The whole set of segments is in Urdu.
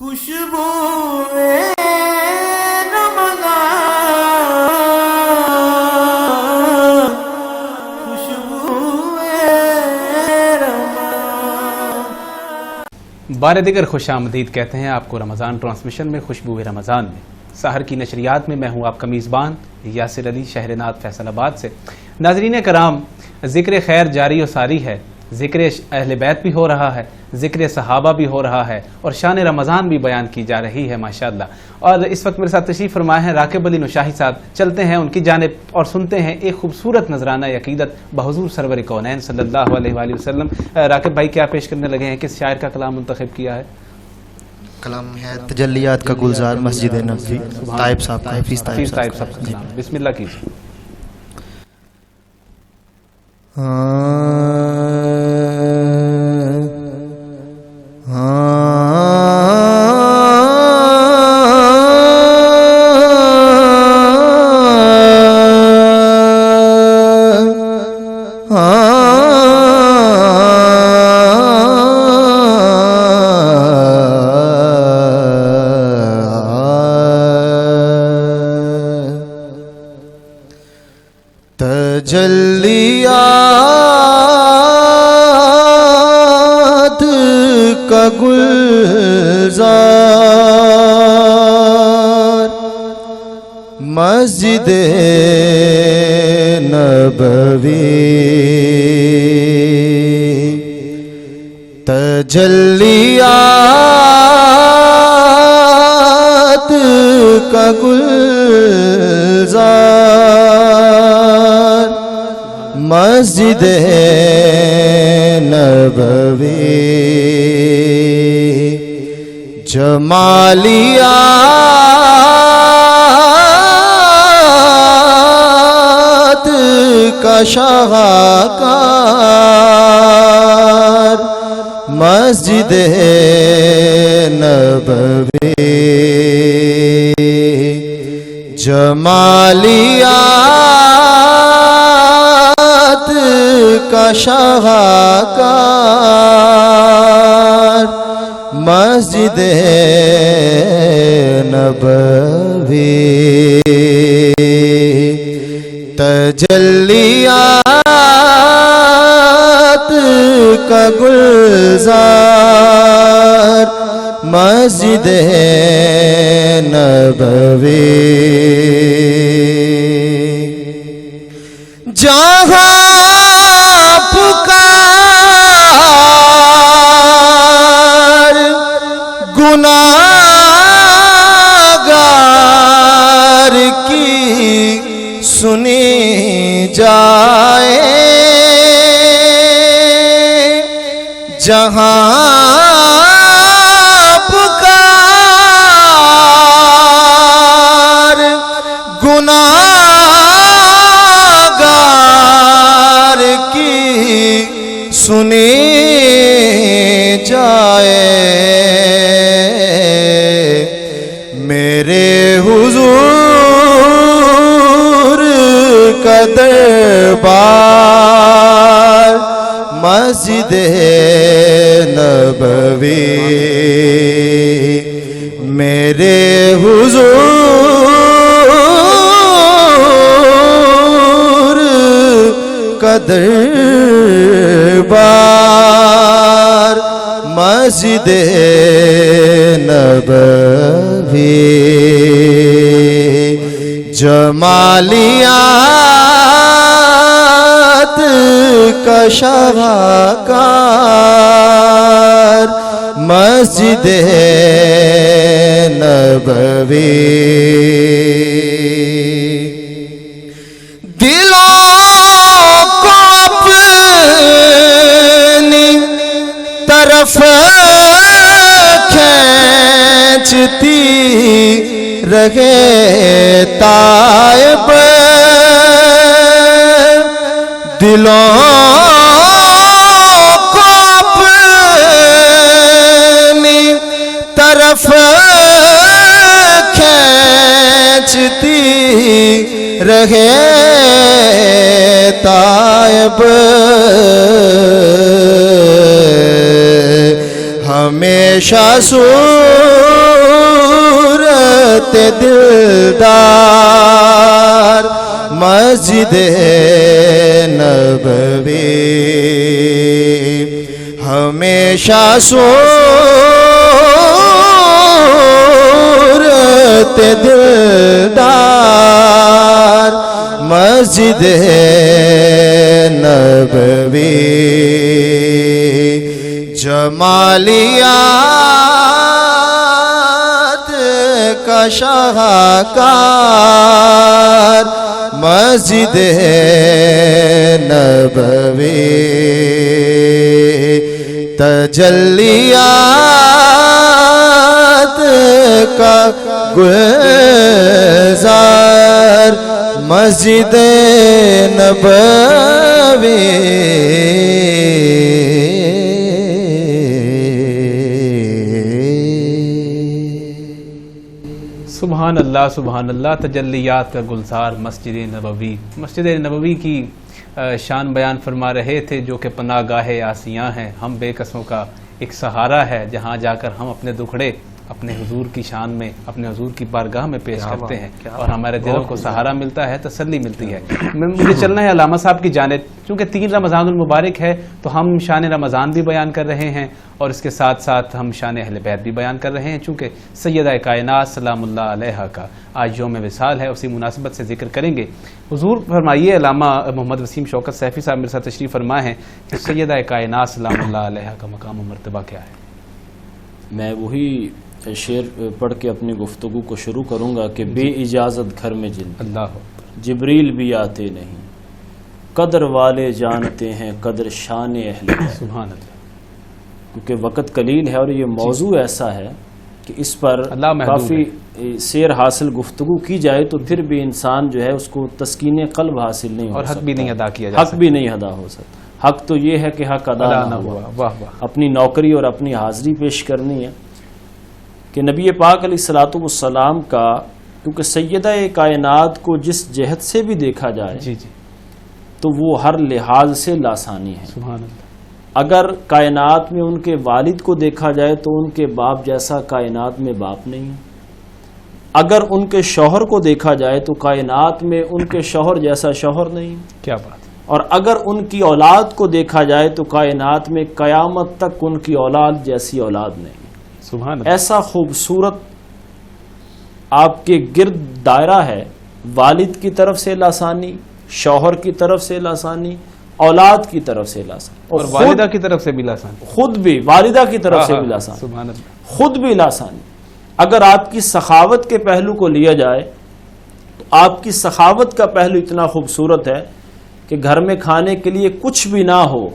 خوشبو بار دیگر خوش آمدید کہتے ہیں آپ کو رمضان ٹرانسمیشن میں خوشبو رمضان میں سحر کی نشریات میں. میں ہوں آپ کا میزبان یاسر علی شہر نات فیصل آباد سے. ناظرین کرام، ذکر خیر جاری و ساری ہے، ذکر اہل بیت بھی ہو رہا ہے، ذکر صحابہ بھی ہو رہا ہے اور شان رمضان بھی بیان کی جا رہی ہے ماشاءاللہ. اور اس وقت میرے ساتھ تشریف فرمائے ہیں راکب علی نشاہی صاحب. چلتے ہیں ان کی جانب اور سنتے ہیں ایک خوبصورت نذرانہ عقیدت بحضور سرور کونین صلی اللہ علیہ وآلہ وسلم. راکب بھائی کیا پیش کرنے لگے ہیں؟ کس شاعر کا کلام منتخب کیا ہے؟ کلام ہے تجلیات کا گلزار مسجد نبوی، طائب صاحب کا، حفیظ طائب صاحب کا کلام. بسم اللہ کیجیے. تجلیات کا گلزار مسجد نبوی، تجلیات کا گلزار مسجد نبوی، جمالیات کا شاہکار مسجد نبوی، جمالیات کا شاہکار مسجد نبوی، تجلیات کا گلزار مسجد نبوی، جہاں پکار گناہگار کی سنی جائے، جہاں پکار گناہگار کی سنی جائے، میرے حضور کا دربار مسجد نبوی، میرے حضور کا دربار مسجد نبوی، جمالیات کا شاہکار مسجد نبوی، دلوں کو اپنی طرف کھینچتی رہے طائب، دلوں کو اپنی طرف کھینچتی رہے طائب، ہم ہمیشہ صورت دلدار مسجد نبوی، ہمیشہ صورت دلدار مسجد نبوی، جمالیات کا شاہکار مسجد نبوی، تجلیات کا گلزار مسجد نبوی۔ سبحان اللہ سبحان اللہ، تجلیات کا گلزار مسجد نبوی۔ مسجد نبوی کی شان بیان فرما رہے تھے، جو کہ پناہ گاہ آسیاں ہے، ہم بے کسوں کا ایک سہارا ہے، جہاں جا کر ہم اپنے دکھڑے اپنے حضور کی شان میں، اپنے حضور کی بارگاہ میں پیش کرتے ہیں، اور ہمارے دلوں کو سہارا ملتا ہے، تسلی ملتی ہے۔ مجھے چلنا ہے علامہ صاحب کی جانب، چونکہ 3 رمضان المبارک ہے تو ہم شان رمضان بھی بیان کر رہے ہیں، اور اس کے ساتھ ساتھ ہم شان اہل بیت بھی بیان کر رہے ہیں، چونکہ سیدہ کائنات سلام اللہ علیہا کا آج یوم وصال ہے، اسی مناسبت سے ذکر کریں گے۔ حضور فرمائیے، علامہ محمد وسیم شوکت سیفی صاحب میرے ساتھ تشریف فرما ہیں کہ سیدہ کائنات سلام اللہ علیہا کا مقام و مرتبہ کیا ہے؟ میں وہی شعر پڑھ کے اپنی گفتگو کو شروع کروں گا کہ بے اجازت گھر میں اللہ جبریل بھی آتے نہیں، قدر والے جانتے ہیں قدر شان اہل بیت۔ سبحان اللہ، کیونکہ وقت قلیل ہے اور یہ موضوع ایسا ہے کہ اس پر اللہ محدود کافی سیر حاصل گفتگو کی جائے تو پھر بھی انسان جو ہے اس کو تسکین قلب حاصل نہیں ہو اور سکتا، حق بھی نہیں ادا کیا جا حق بھی نہیں ادا ہو سکتا۔ حق تو یہ ہے کہ حق ادا نہ ہوا، واہ واہ، اپنی نوکری اور اپنی حاضری پیش کرنی ہے کہ نبی پاک علیہ الصلوۃ والسلام کا، کیونکہ سیدہ کائنات کو جس جہت سے بھی دیکھا جائے جی جی، تو وہ ہر لحاظ سے لاسانی ہے۔ سبحان اللہ، اگر کائنات میں ان کے والد کو دیکھا جائے تو ان کے باپ جیسا کائنات میں باپ نہیں ہے، اگر ان کے شوہر کو دیکھا جائے تو کائنات میں ان کے شوہر جیسا شوہر نہیں ہے، کیا بات ہے، اور اگر ان کی اولاد کو دیکھا جائے تو کائنات میں قیامت تک ان کی اولاد جیسی اولاد نہیں ہے۔ سبحان اللہ، ایسا خوبصورت آپ کے گرد دائرہ ہے، والد کی طرف سے لاسانی، شوہر کی طرف سے لاسانی، اولاد کی طرف سے لاسانی، اور والدہ کی طرف سے بھی لاسانی، خود بھی والدہ کی طرف سے بھی لاسانی، سبحان اللہ، خود بھی لاسانی۔ اگر آپ کی سخاوت کے پہلو کو لیا جائے تو آپ کی سخاوت کا پہلو اتنا خوبصورت ہے کہ گھر میں کھانے کے لیے کچھ بھی نہ ہو،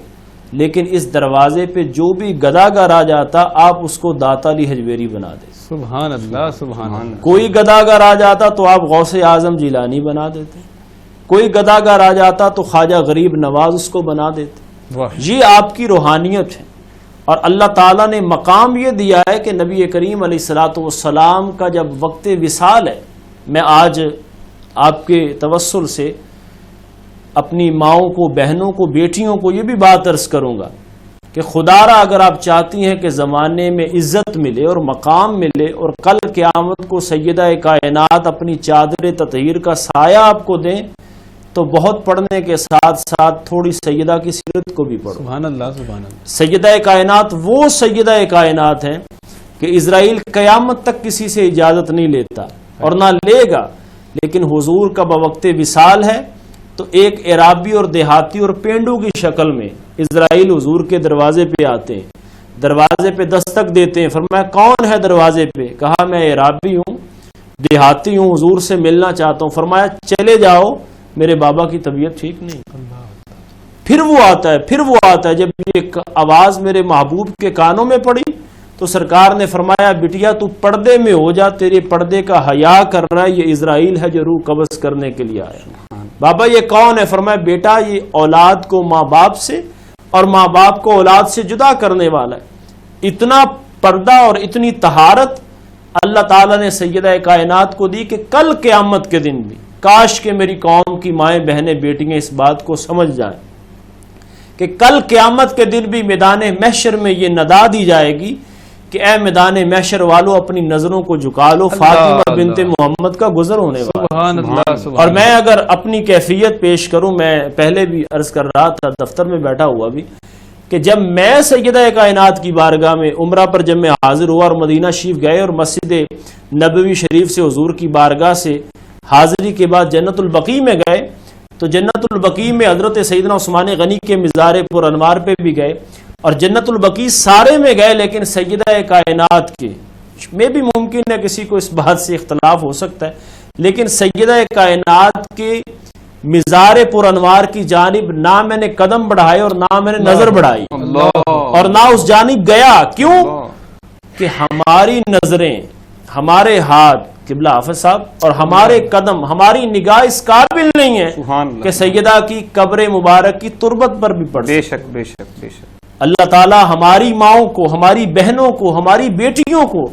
لیکن اس دروازے پہ جو بھی گداگر آ جاتا آپ اس کو داتا علی حجویری بنا دیتے، سبحان اللہ، سبحان اللہ، کوئی گداگر آ جاتا تو آپ غوث اعظم جیلانی بنا دیتے، کوئی گداگر آ جاتا تو خواجہ غریب نواز اس کو بنا دیتے۔ واہ، یہ آپ کی روحانیت ہے، اور اللہ تعالیٰ نے مقام یہ دیا ہے کہ نبی کریم علیہ الصلوۃ والسلام کا جب وقت وصال ہے، میں آج آپ کے توسل سے اپنی ماؤں کو، بہنوں کو، بیٹیوں کو یہ بھی بات عرض کروں گا کہ خدا را اگر آپ چاہتی ہیں کہ زمانے میں عزت ملے اور مقام ملے اور کل قیامت کو سیدہ کائنات اپنی چادر تطہیر کا سایہ آپ کو دیں، تو بہت پڑھنے کے ساتھ ساتھ تھوڑی سیدہ کی سیرت کو بھی پڑھو۔ سبحان اللہ، سبحان اللہ، سیدہ کائنات وہ سیدہ کائنات ہیں کہ اسرائیل قیامت تک کسی سے اجازت نہیں لیتا اور نہ لے گا، لیکن حضور کا بوقت وصال ہے تو ایک عرابی اور دیہاتی اور پینڈو کی شکل میں اسرائیل حضور کے دروازے پہ آتے ہیں، دروازے پہ دستک دیتے ہیں، فرمایا کون ہے دروازے پہ؟ کہا میں عرابی ہوں، دیہاتی ہوں، حضور سے ملنا چاہتا ہوں۔ فرمایا چلے جاؤ، میرے بابا کی طبیعت ٹھیک نہیں۔ پھر وہ آتا ہے، جب یہ آواز میرے محبوب کے کانوں میں پڑی تو سرکار نے فرمایا بیٹیا تو پردے میں ہو جا، تیرے پردے کا حیا کر رہا ہے، یہ اسرائیل ہے جو روح قبض کرنے کے لیے آیا۔ بابا یہ کون ہے؟ فرمایا بیٹا یہ اولاد کو ماں باپ سے اور ماں باپ کو اولاد سے جدا کرنے والا ہے۔ اتنا پردہ اور اتنی طہارت اللہ تعالیٰ نے سیدہ کائنات کو دی کہ کل قیامت کے دن بھی کاش کہ میری قوم کی مائیں بہنیں بیٹیاں اس بات کو سمجھ جائیں کہ کل قیامت کے دن بھی میدان محشر میں یہ ندا دی جائے گی کہ اے میدان محشر والو اپنی نظروں کو جھکا لو، فاطمہ بنت محمد کا گزر ہونے والا۔ سبحان اللہ، اور میں اگر اپنی کیفیت پیش کروں، میں پہلے بھی عرض کر رہا تھا دفتر میں بیٹھا ہوا بھی، کہ جب میں سیدہ کائنات کی بارگاہ میں عمرہ پر جب میں حاضر ہوا اور مدینہ شریف گئے اور مسجد نبوی شریف سے حضور کی بارگاہ سے حاضری کے بعد جنت البقیع میں گئے، تو جنت البقیع میں حضرت سیدنا عثمان غنی کے مزار پر انوار پہ بھی گئے، اور جنت البقیع سارے میں گئے، لیکن سیدہ کائنات کے میں بھی ممکن ہے کسی کو اس بات سے اختلاف ہو سکتا ہے، لیکن سیدہ کائنات کے مزار پر انوار کی جانب نہ میں نے قدم بڑھائے اور نہ میں نے نظر بڑھائی اور نہ اس جانب گیا۔ کیوں؟ کہ ہماری نظریں، ہمارے ہاتھ قبلہ حافظ صاحب اور ہمارے قدم، ہماری نگاہ اس قابل نہیں ہے کہ سیدہ کی قبر مبارک کی تربت پر بھی پڑ سکے۔ بے شک بے شک بے شک۔ اللہ تعالی ہماری ماؤں کو، ہماری بہنوں کو، ہماری بیٹیوں کو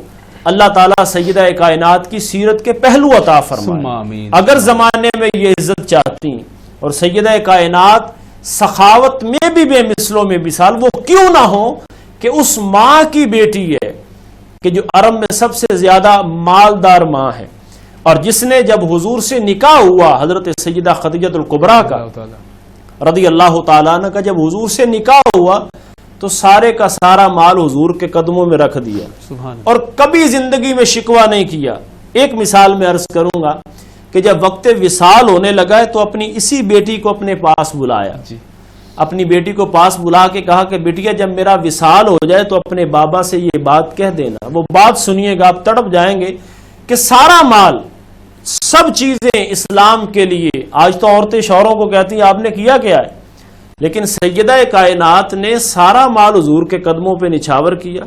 اللہ تعالیٰ سیدہ کائنات کی سیرت کے پہلو عطا فرمائے۔ اگر زمانے میں یہ عزت چاہتی اور سیدہ کائنات سخاوت میں بھی بے مثلوں میں مثال، وہ کیوں نہ ہو کہ اس ماں کی بیٹی ہے کہ جو عرب میں سب سے زیادہ مالدار ماں ہے، اور جس نے جب حضور سے نکاح ہوا حضرت سیدہ خدیجہ الکبریٰ کا رضی اللہ تعالیٰ عنہ کا، جب حضور سے نکاح ہوا تو سارے کا سارا مال حضور کے قدموں میں رکھ دیا اور کبھی زندگی میں شکوہ نہیں کیا۔ ایک مثال میں عرض کروں گا کہ جب وقت وصال ہونے لگا ہے تو اپنی اسی بیٹی کو اپنے پاس بلایا، اپنی بیٹی کو پاس بلا کے کہا کہ بیٹیا جب میرا وصال ہو جائے تو اپنے بابا سے یہ بات کہہ دینا۔ وہ بات سنیے گا، آپ تڑپ جائیں گے کہ سارا مال، سب چیزیں اسلام کے لیے، آج تو عورتیں شوہروں کو کہتی ہیں آپ نے کیا کیا ہے، لیکن سیدہ کائنات نے سارا مال حضور کے قدموں پہ نچھاور کیا،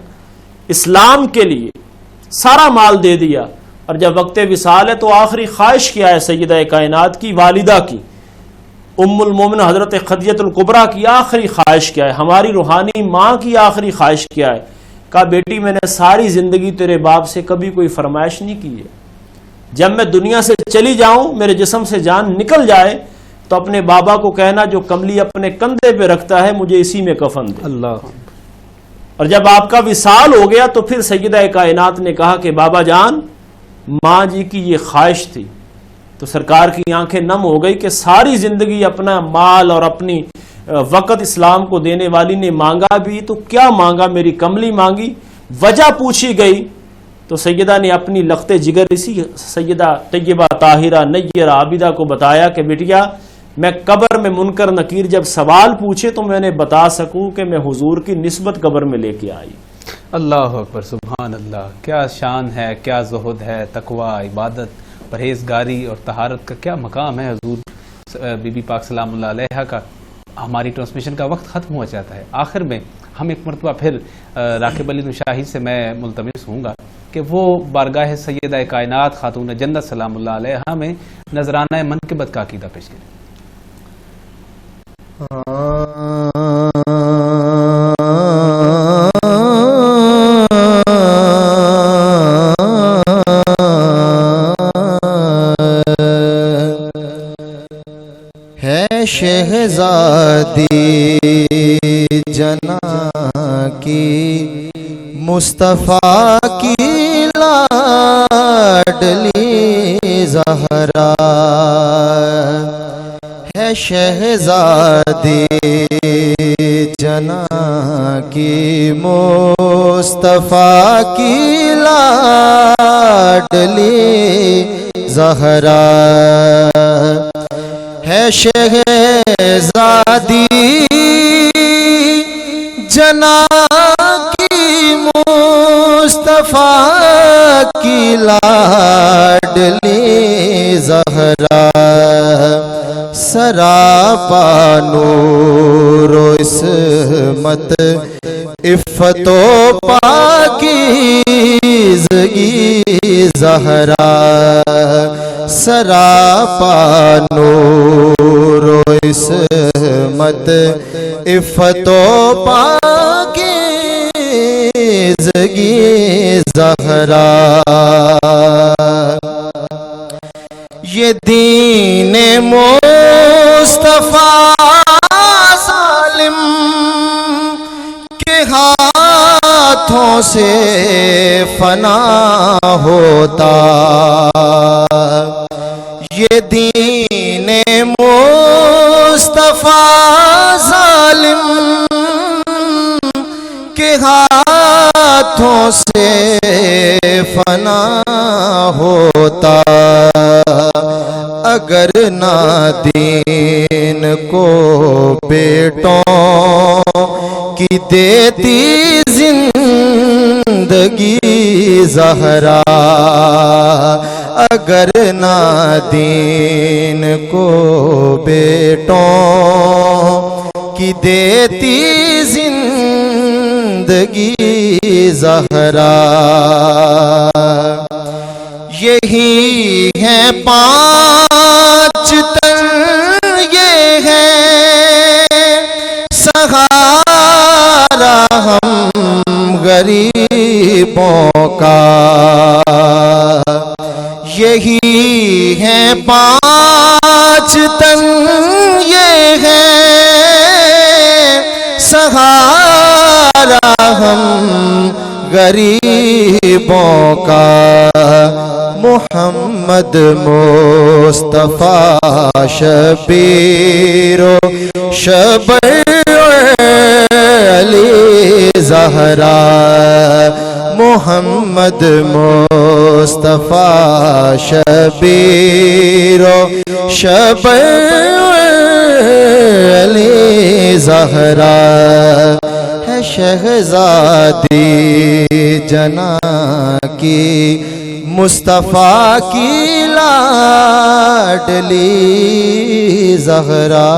اسلام کے لیے سارا مال دے دیا۔ اور جب وقت وصال ہے تو آخری خواہش کیا ہے سیدہ کائنات کی والدہ کی، ام المومن حضرت خدیجہ الکبریٰ کی آخری خواہش کیا ہے، ہماری روحانی ماں کی آخری خواہش کیا ہے؟ کہا بیٹی میں نے ساری زندگی تیرے باپ سے کبھی کوئی فرمائش نہیں کی ہے، جب میں دنیا سے چلی جاؤں، میرے جسم سے جان نکل جائے تو اپنے بابا کو کہنا جو کملی اپنے کندھے پہ رکھتا ہے مجھے اسی میں کفن دے۔ اللہ۔ اور جب آپ کا وصال ہو گیا تو پھر سیدہ کائنات نے کہا کہ بابا جان، ماں جی کی یہ خواہش تھی، تو سرکار کی آنکھیں نم ہو گئی کہ ساری زندگی اپنا مال اور اپنی وقت اسلام کو دینے والی نے مانگا بھی تو کیا مانگا، میری کملی مانگی۔ وجہ پوچھی گئی تو سیدہ نے اپنی لخت جگر اسی سیدہ طیبہ طاہرہ نیرہ عابدہ کو بتایا کہ بیٹیا میں قبر میں منکر نکیر جب سوال پوچھے تو میں نے بتا سکوں کہ میں حضور کی نسبت قبر میں لے کے آئی۔ اللہ اکبر، سبحان اللہ، کیا شان ہے، کیا زہد ہے، تقوی، عبادت، پرہیزگاری اور طہارت کا کیا مقام ہے حضور بی بی پاک سلام اللہ علیہ کا۔ ہماری ٹرانسمیشن کا وقت ختم ہو جاتا ہے، آخر میں ہم ایک مرتبہ پھر راکب علی نشاہی سے میں ملتمس ہوں گا کہ وہ بارگاہ سیدہ کائنات خاتون جنت سلام اللہ علیہ میں نذرانہ منقبت کا عقیدہ پیش کریں۔ ہے شہزادی جنا کی مصطفیٰ کی لاڈلی زہرا، ہے شہزادی جنا کی مصطفیٰ کی لاڈلی زہرا، ہے شہزادی جنا کی مصطفیٰ کی لاڈلی زہرا، سراپا نور و عصمت عفت و پاکیزگی زہرا، سراپا نور و عصمت عفت و پاکیزگی زہرا، یہ دین مصطفیٰ ظالم کے ہاتھوں سے فنا ہوتا، یہ دین مصطفیٰ ظالم کے ہاتھوں سے فنا ہوتا، اگر نہ دین کو بیٹوں کی دیتی زندگی زہرا، اگر نہ دین کو بیٹوں کی دیتی زندگی زہرا، یہی ہے پانچ تن، یہ ہے سہارا ہم غریبوں کا، یہی ہے پانچ تن، یہ ہے سہارا ہم غریبوں کا، محمد مصطفیٰ شبیر و شبیر علی زہرا، محمد مصطفیٰ شبیر و شبیر علی زہرا، ہے شہزادی جنا کی مصطفیٰ کی لاڈلی زہرا۔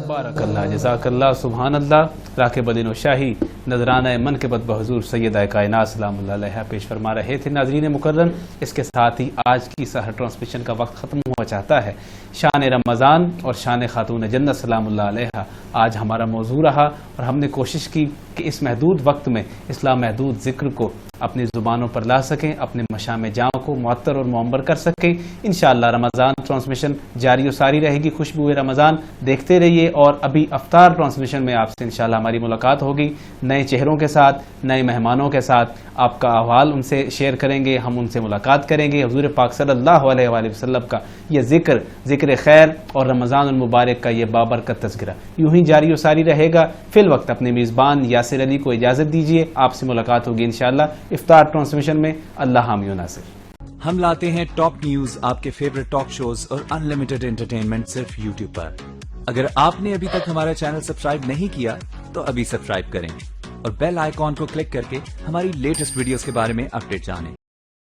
بارک اللہ، جزاک اللہ، سبحان اللہ۔ راکب دین و شاہی نذرانہ منقبت بحضور سیدہ کائنات سلام اللہ علیہ پیش فرما رہے تھے۔ ناظرین مکرم، اس کے ساتھ ہی آج کی سحر ٹرانسمیشن کا وقت ختم ہوا چاہتا ہے۔ شان رمضان اور شان خاتون جنت سلام اللہ علیہ آج ہمارا موضوع رہا، اور ہم نے کوشش کی کہ اس محدود وقت میں اسلام محدود ذکر کو اپنی زبانوں پر لا سکیں، اپنے مشام جاؤں کو معطر اور معمر کر سکیں۔ انشاءاللہ رمضان ٹرانسمیشن جاری و ساری رہے گی، خوشبو رمضان دیکھتے رہیے، اور ابھی افطار ٹرانسمیشن میں آپ سے انشاءاللہ ہماری ملاقات ہوگی، نئے چہروں کے ساتھ، نئے مہمانوں کے ساتھ۔ آپ کا احوال ان سے شیئر کریں گے، ہم ان سے ملاقات کریں گے، حضور پاک صلی اللہ علیہ وآلہ وسلم کا یہ ذکر خیر اور رمضان المبارک کا یہ بابرکت تذکرہ یوں ہی جاری و ساری رہے گا۔ فی الوقت اپنے میزبان یاسر علی کو اجازت دیجیے، آپ سے ملاقات ہوگی انشاءاللہ افطار ٹرانسمیشن میں۔ اللہ حامی و ناصر۔ ہم لاتے ہیں ٹاپ نیوز، آپ کے فیوریٹ ٹاک شوز اور انلمیٹڈ انٹرٹینمنٹ صرف یوٹیوب پر۔ اگر آپ نے ابھی تک ہمارا چینل سبسکرائب نہیں کیا تو ابھی سبسکرائب کریں اور بیل آئیکن کو کلک کر کے ہماری لیٹسٹ ویڈیوز کے بارے میں اپڈیٹ جانیں۔